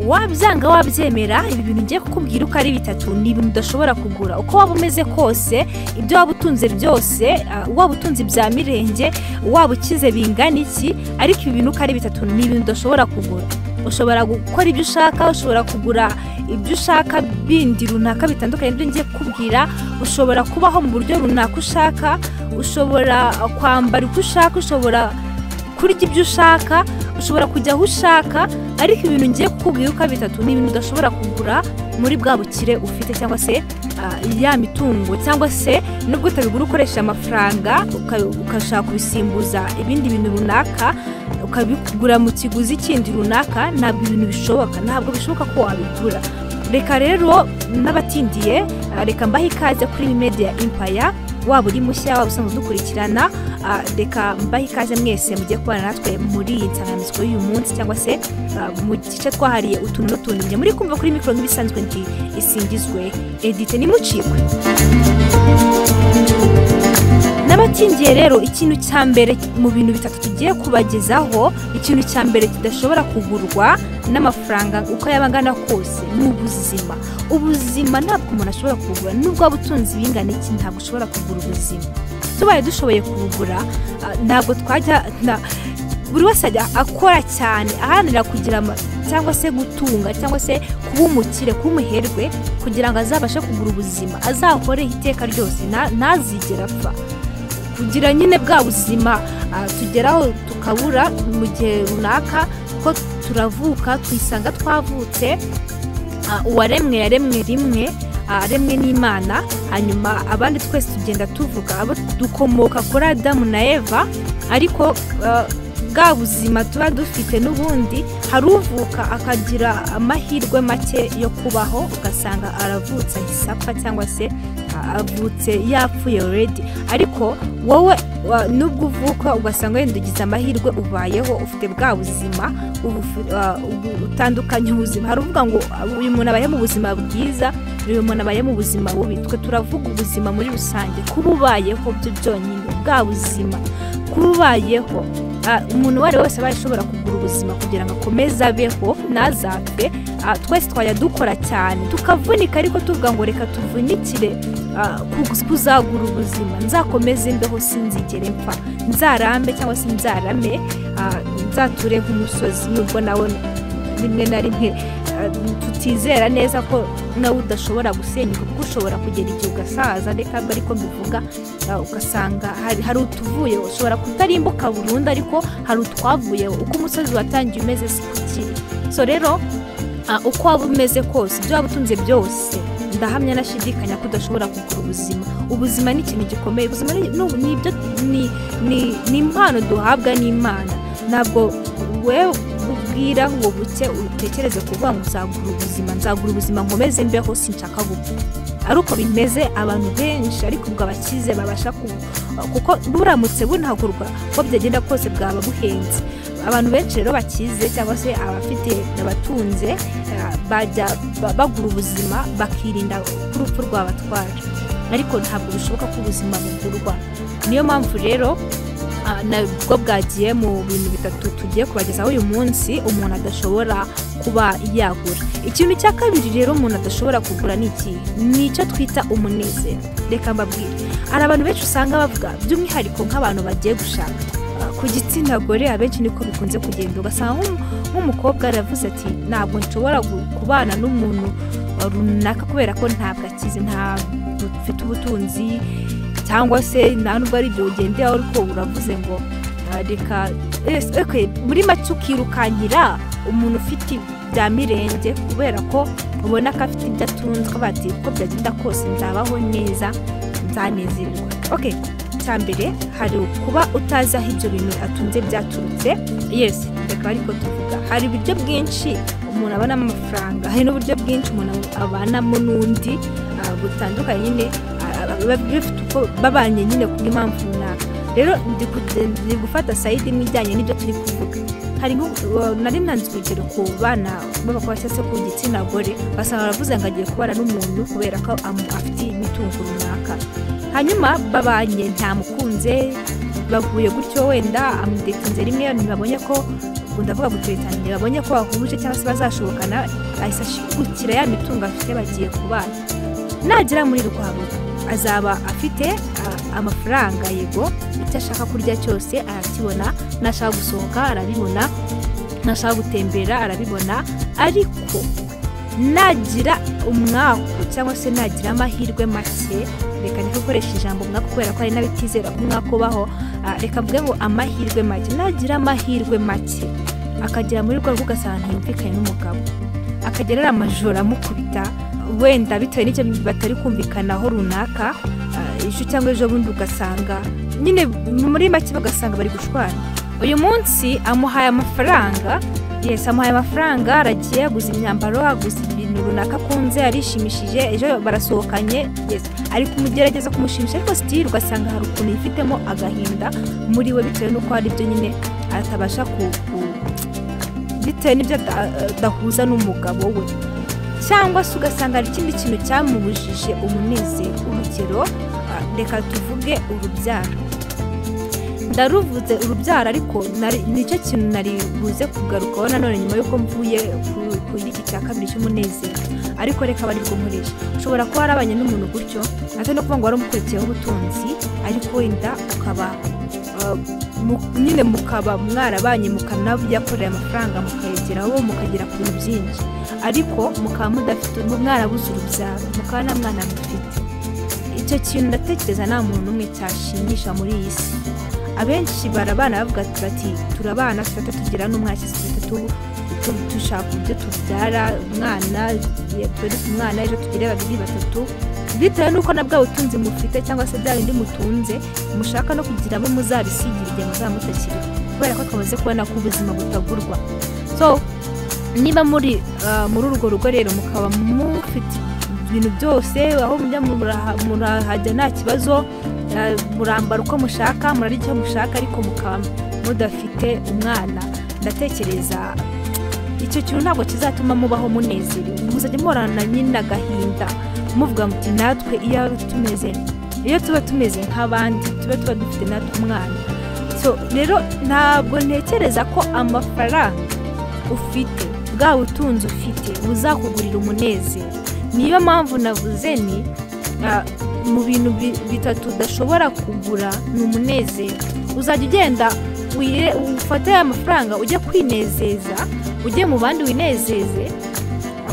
wabyanga wabyemera ibi bintu ngiye kukubwira uko ari bitatu ni ibintu udashobora kugura uko waba umeze kose ibyo waba utunze byose waba utunze bya mirenge waba ukize bingana iki ariko ibi bintu uko ari bitatu ni ibintu udashobora kugura ushobora gukora ibyo ushaka ushobora kugura ibyo ushaka bindi runaka bitandukanye ibyo ngiye kukubwira ushobora kubaho mu buryo runaka ushaka ushobora kwambara uko ushaka ushobora kurya ibyo ushaka ushobora kujya aho ushaka ariko ibintu ngiye kukubwira uko bitatu ni ibintu udashobora kugura muri bwa bukire ufite cyangwa se ya mitungo cyangwa se nubwo utabigura ukoresha amafaranga ukashaka kubisimbuza ibindi bintu runaka ukabigura mu kiguzi kindi runaka ntabwo ibintu bishoboka ntabwo bishoboka ko wabigura reka rero n'abatindiye reka mbahe ikaze kuri Media Empire waba uri mushya waba usanzwe dukurikirana reka mbahe ikaze mwese mugiye kubana natwe muri iyi nsanganyamatsiko y'uyu munsi cyangwa se mu gice twahariye utuntu n'utundi muri kumva kuri mikoro nk'ibisanzwe nti isingizwe Edith nimucikwe n'abatindiye rero ikintu cya mbere mu bintu bitatu tugiye kubagezaho ikintu cya mbere kidashobora kugurwa n'amafaranga uko yabangana kose ni ubuzima ntabwo umuntu ashobora kugura nubwo waba utunze ibingana iki ntabwo ushobora kugura ubuzima tubaye dushoboye kubugura ntabwo twajya buri wese ajya akora cyane aharanira kugira cyangwa se gutunga cyangwa se kuba umukire kuba umuherwe kugira ngo azabashe kugura ubuzima azahoreho iteka ryose ntazigera apfa kugira nyine bwa buzima tugeraho tukabura mu gihe runaka ko turavuka twisanga twavutse uwaremwe yaremwe rimwe aremwe n'Imana hanyuma abandi twese tugenda tuvuga abo dukomoka kuri Adamu na Eva ariko bwa buzima tuba dufite n'ubundi hari uvuka akagira amahirwe make yo kubaho ugasanga aravutse ahise cyangwa se avutse yapfuye already ariko wowe nubwo uvuka ugasanga wenda ugize amahirwe ubayeho ufite bwa buzima utandukanye ubuzima hari uvuga ngo uyu muntu abaye mu buzima bwiza uyu muntu abaye mu buzima bubi twe turavuga ubuzima muri rusange kuba ubayeho byo byonyine bwa buzima kuba ubayeho umuntu wari wese aba ashobora kugura ubuzima kugira ngo akomeze abeho ntazapfe twese twajya dukora cyane tukavunika ariko tuvuga ngo reka tuvunikire kuzagura ubuzima nzakomeze imbeho sinzigere mpfa nzarambe cyangwa se nzarame nzature nk'umusozi nubwo nawe rimwe na rimwe tutizera neza ko nawe udashobora gusenyuka kuko ushobora kugera igihe ugasaza reka ariko mbivuga ugasanga hari utuvuye ushobora kutarimbuka burundu ariko hari utwavuye uko umusozi watangiye umeze si kukiri so rero uko waba umeze kose ibyo waba utunze byose ndahamya nashidikanya ko udashobora kugura ubuzima ni ikintu gikomeye ubuzima ni impano duhabwa n'Imana ntabwo wewe ubwira ngo buke utekereze kuvuga ngo nzagura ubuzima nkomeze mbeho sinshaka gupfa ari uko bimeze abantu benshi ariko ubwo abakize babasha kuko buramutse bunagurwa ko byagenda kose bwaba buhenze abantu benshi rero bakize cyangwa se abafite abatunze bajya bagura ubuzima bakirinda urupfu rwabatwara ariko ntabwo bishoboka ko ubuzima bugurwa niyo mpamvu rero nabwo bwagiye mu bintu bitatu tugiye kubagezaho uyu munsi umuntu adashobora kuba yagura ikintu cya kabiri rero umuntu adashobora kugura ni icyo twita umunezero reka mbabwire hari abantu benshi usanga bavuga by'umwihariko nk'abantu bagiye gushaka ku gitsina gore abenshi niko bikunze kugenda ugasanga nk'umukobwa aravuze ati ntabwo nshobora kubana n'umuntu runaka kubera ko ntabwo akize ntabwo ufite ubutunzi cyangwa se nta nubwo ari ibyo ugendera ariko uravuze ngo reka muri make ukirukankira umuntu ufite bya mirenge kubera ko ubona ko afite ibyo atunze ko bati ko byagenda kose nzabaho neza nzanezerwa cyambere hari kuba utazi aho ibyo bintu atunze byaturutse yes reka ariko tuvuga hari uburyo bwinshi umuntu abonamo amafaranga hari n'uburyo bwinshi umuntu abanamo n'undi butandukanye nyine bifite uko babanye nyine kubw'impamvu runaka rero ndi gufata sayidi n'ijyanye n'ibyo turi kuvuga hari nari nanze urugero ku bana b'abakobwa cyangwa se ku gitsina gore basanga baravuze ngo agiye kubana n'umuntu kubera ko afite imitungo runaka hanyuma babanye ntamukunze bavuye gutyo wenda amudetinze rimwe ntibabonye ko ubwo ndavuga guteretana babonye ko bahuje cyangwa se bazashobokana ahise ashigukira ya mitungo afite bagiye kubana. Nagera muri rwabo azaba afite amafaranga, yego icyo ashaka kurya cyose arakibona, nashaka gusohoka arabibona, nashaka gutembera arabibona, ariko nagira umwaku cyangwa se nagira amahirwe make, reka nikoresha ijambo umwaku kubera ko ari n'abitizera ko umwaku ubaho, reka mvuge ngo amahirwe make, nagira amahirwe make akagera muri rwo ugasanga ntiyumvikanye n'umugabo, akagerera amajoro amukubita, wenda bitewe n'icyo batari kumvikanaho runaka, ejo cyangwa ejo bundi ugasanga nyine muri make bagasanga bari gushwana. Uyu munsi amuhaye amafaranga, amuhaye amafaranga, aragiye aguze imyambaro, aguze ibintu runaka akunze, arishimishije, ejo barasohokanye, ari kumugerageza kumushimisha, ariko still ugasanga hari ukuntu yifitemo agahinda muri we bitewe n'uko hari ibyo nyine atabasha bitewe n'ibyo adahuza n'umugabo we, cyangwa se ugasanga hari ikindi kintu cyamubujije umunezero. Urugero, reka tuvuge urubyaro. Ndaruvuze urubyaro, ariko nicyo kintu nari buze kugarukaho nanone nyuma y'uko mvuye kuri iki cya kabiri cy'umunezero, ariko reka bari gukoresha. Ushobora kuba warabanye n'umuntu gutyo, atari no kuvuga ngo wari umukurikiyeho ubutunzi, ariko wenda ukaba nyine mukaba mwarabanye mukanayakorera amafaranga mukayegeraho mukagera ku bintu byinshi, ariko mukaba mudafite mwarabuze urubyaro, mukaba nta mwana mufite. Icyo kintu ndatekereza nta muntu n'umwe cyashimisha muri iyi si. Abenshi barabana bavuga bati turabana tutata tugira n'umwaka dushaka uburyo tubyara umwana, umwana ejo tugire babiri batatu, bitewe n'uko na bwa butunzi mufite cyangwa se bya bindi mutunze mushaka no kugira abo muzabisigira igihe muzamutakira, kubera ko twamaze kubona ko ubuzima butagurwa. So niba muri urwo rugo rero mukaba mufite ibintu byose, aho mujya murahajya nta kibazo, murambara uko mushaka, murarya icyo mushaka, ariko mukaba mudafite umwana, ndatekereza icyo kintu ntabwo kizatuma mubaho munezero. Muzajya muhorana nyine agahinda muvuga muti natwe iyo tuba tumeze nk'abandi tuba dufite natwe umwana. So rero ntabwo ntekereza ko amafaranga ufite, bwa butunzi ufite buzakugurira umunezero. Niyo mpamvu navuze ni mu bintu bitatu udashobora kugura ni umunezero. Uzajya ugenda ufate amafaranga ujye kwinezeza, ujye mu bandi winezeze,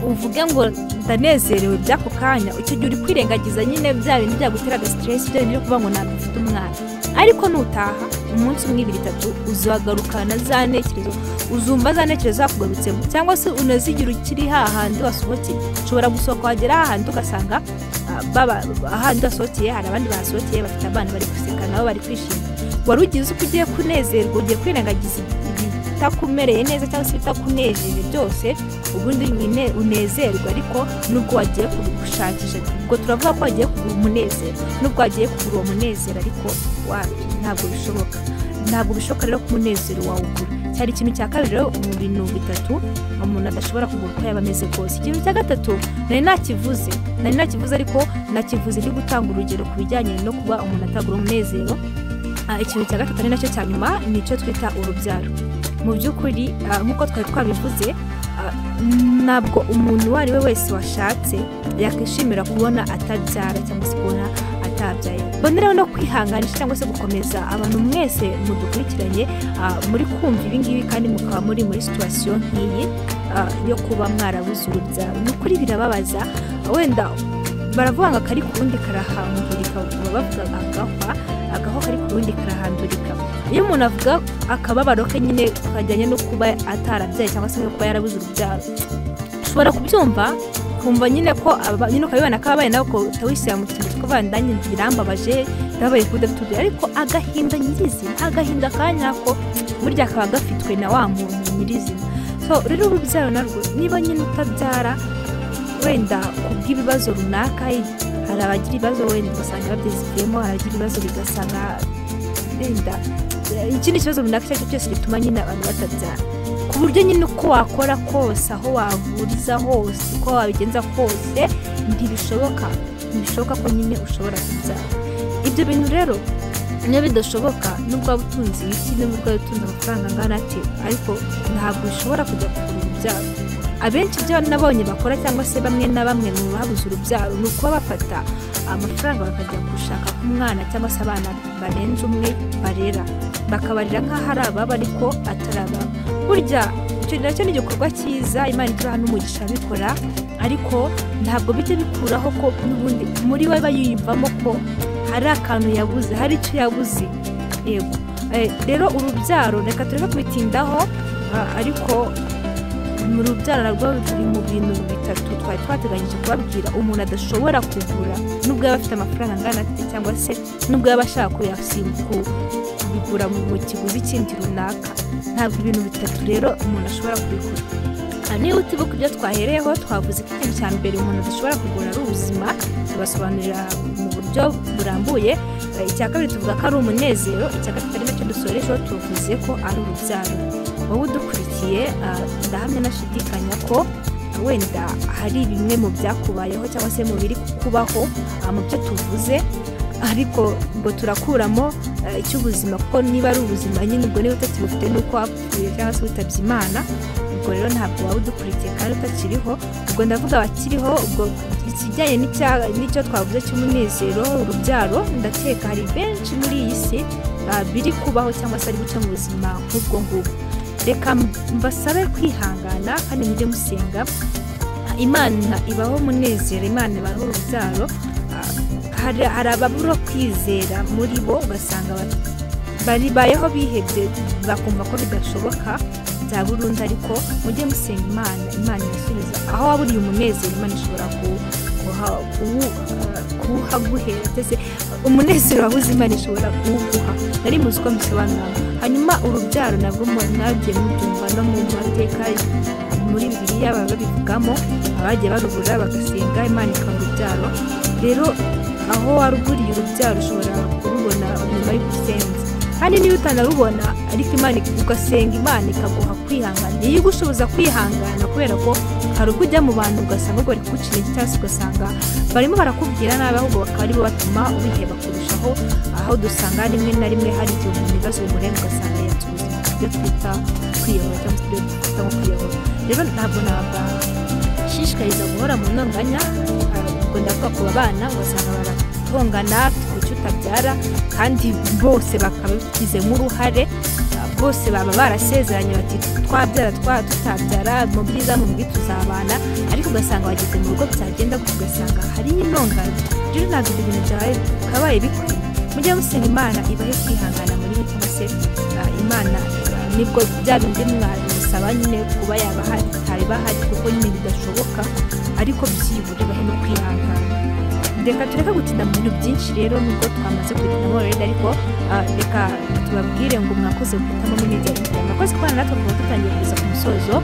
uvuge ngo ndanezerewe by'ako kanya, icyo gihe uri kwirengagiza nyine bya bintu byagutera stress, bya bintu byo kuvuga ngo ntabwo ufite umwana. Ariko nutaha umunsi umwe 2 3 uzagarukana za ntekerezo, uzumva za ntekerezo zakugarutsemo, cyangwa se unazigira ukiri hahandi wasohokeye. Ushobora gusohoka wagera hahandi ugasanga ahandi wasohokeye hari abandi basohokeye bafite abana bari guseka nabo bari kwishima. Wari ugize uko ugiye kunezerwa, ugiye kwirengagiza ibitakumereye neza cyangwa se ibitakunejeje byose, ubundi unezerwa, ariko nubwo wagiye kugushakisha, ubwo turavuga ko wagiye kugura umunezero, nubwo wagiye kugura uwo munezero, ariko ntabwo bishoboka rero ko umunezero wawugura. Cyari ikintu cya kabiri rero mu bintu bitatu umuntu adashobora kugura uko yaba ameze kose. Ikintu cya gatatu nari nakivuze, ariko nakivuze ndi gutanga urugero ku bijyanye no kuba umuntu atagura umunezero. Ikintu cya gatatu ari nacyo cya nyuma nicyo twita urubyaro. Mu by'ukuri nk'uko twari twabivuze, ntabwo umuntu uwo ari we wese washatse yakwishimira kubona atabyara cyangwa se kubona atabyaye. Bonera no kwihanganisha cyangwa se gukomeza abantu mwese mudukurikiranye muri kumva ibi ngibi kandi mukaba muri situation nk'iyi yo kuba mwarabuze urubyaro. Nukuri birababaza, wenda baravuga ngo kari kurundi karahandurika, bavuga agaho kari kurundi karahandurika. Iyo umuntu avuga akababaro ke nyine kajyanye no kuba atarabyaye cyangwa se no kuba yarabuze urubyaro, ushobora kubyumva kumva nyine ko nyine ukabibona ko abaye nawe ko utawishyira mu kintu ko bandanye birambabaje ndabaye kudafite, ariko agahinda nyirizina, agahinda kanya ko burya kaba gafitwe na wa muntu nyirizina. So rero urubyaro narwo niba nyine utabyara, wenda kubw'ibibazo runaka, hari abagira ibibazo wenda ugasanga babyizigiyemo, hari abagira ibibazo bigasanga wenda ikindi kibazo runaka icyo cyose gituma nyine abantu batabyara, ku buryo nyine uko wakora kose, aho wavuriza hose, uko wabigenza kose, ntibishoboka ko nyine ushobora kubyara. Ibyo bintu rero niba bidashoboka nubwo waba utunze iki nubwo waba utunze amafaranga angana ati ariko ntabwo ushobora kujya kugura urubyaro. Abenshi ibyo nabonye bakora cyangwa se bamwe na bamwe mu babuze urubyaro ni ukuba bafata amafaranga bakajya gushaka k'umwana cyangwa se abana barenze umwe barera bakabarira nk'aho ari ababa ariko atari ababa. Burya icyo nacyo ni igikorwa cyiza Imana iduha n'umugisha bikora, ariko ntabwo bijya bikuraho ko n'ubundi muri we bayiyumvamo ko hari akantu yabuze, hari icyo yabuze. Yego rero urubyaro reka tureke kubitindaho, ariko mu rubyaro narwo turi mu bintu bitatu twari twateganyije kubabwira umuntu adashobora kugura nubwo yaba afite amafaranga angana ati cyangwa se nubwo yaba ashaka kubigura mu kiguzi kindi runaka. Ntabwo ibintu bitatu rero umuntu ashobora kubigura. Niba utibuka ibyo twahereyeho twavuze ko ikintu cya mbere umuntu adashobora kugura ari ubuzima, tubasobanurira mu buryo burambuye. Icya kabiri tuvuga ko ari umunezero, icya gatatu ari nacyo dusorejeho tuvuze ko ari urubyaro. Wowe udukurikiye ndahamya nashidikanya ko wenda hari bimwe mu byakubayeho cyangwa se mu biri kubaho mu byo tuvuze, ariko ngo turakuramo icy'ubuzima kuko niba ari ubuzima nyine ubwo niba utakibufite nuko wapfuye cyangwa se witabye Imana. Ubwo rero ntabwo waba udukurikiye kandi utakiriho, ubwo ndavuga abakiriho. Ubwo ikijyanye n'icyo twavuze cy'umunezero, urubyaro, ndakeka hari benshi muri iyi si biri kubaho cyangwa se ari guca mu buzima nk'ubwo ngubwo. Reka mbasabe kwihangana kandi mujye musenga. Imana ibaho umunezero, Imana ibaho urubyaro. Hari ababura kwizera muri bo ugasanga baribayeho bihebye bakumva ko bidashoboka bya burundu, ariko mujye musenga Imana irasubiza. Aho waburiye umunezero Imana ishobora kuwuhaguhera, ndetse umunezero wabuze Imana ishobora kuwuguha. Nari muzi uko mbisobanura. Hanyuma urubyaro nabwo mwagiye mubyumva no mu mateka muri Bibiliya baba babivugamo, abagiye barubura bagasenga Imana ikaba urubyaro. Rero aho waruguriye urubyaro ushobora kurubona nyuma y'ugusenza, kandi niba utanarubona ariko Imana ugasenga Imana ikaguha kwihangana, niyo igushoboza kwihangana, kubera ko hari ubwo ujya mu bantu ugasanga bari kugucira iki cyangwa se ugasanga barimo barakubwira nabi, ahubwo bakaba aribo batuma wiheba kurushaho. Aho dusanga rimwe na rimwe hari igihe umuntu ibibazo bimurenga ugasanga yatse ubuzima, ibyo twita kwiyahura cyangwa se ibyo twita nko kwiyahura. Rero ntabwo nabashishikariza guhora mu ntonganya. Ubwo ndavuga ku bana ugasanga baratongana kuki utabyara, kandi bose bakaba babigizemo uruhare, bose baba barasezeranye bati twabyara tutabyara, mu byiza mu bibi tuzabana, ariko ugasanga bageze mu rugo byagenda gutyo ugasanga hari intonganya. Rero ntabwo ibyo bintu byabaye bikwiye. Mujye musenga Imana ibahe kwihangana muri byo, cyangwa se Imana nibwo bya bindi mwamusaba nyine kuba yabahari hatari bahari kuko nyine bidashoboka, ariko byibura ibahe no kwihangana. Reka tureka gutinda mu bintu byinshi rero nubwo twamaze kubitinamo rero, ariko reka tubabwire ngo mwakoze guhitamo muri media internet, mwakoze kubana natwe kuva dutangiye kugeza ku musozo.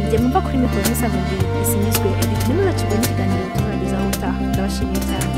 Njye mwumva kuri mikoro n'isanzwe isinyizwe, ikintu nacyo n'ikiganiro tuzagezaho utaha. Ndabashimiye cyane.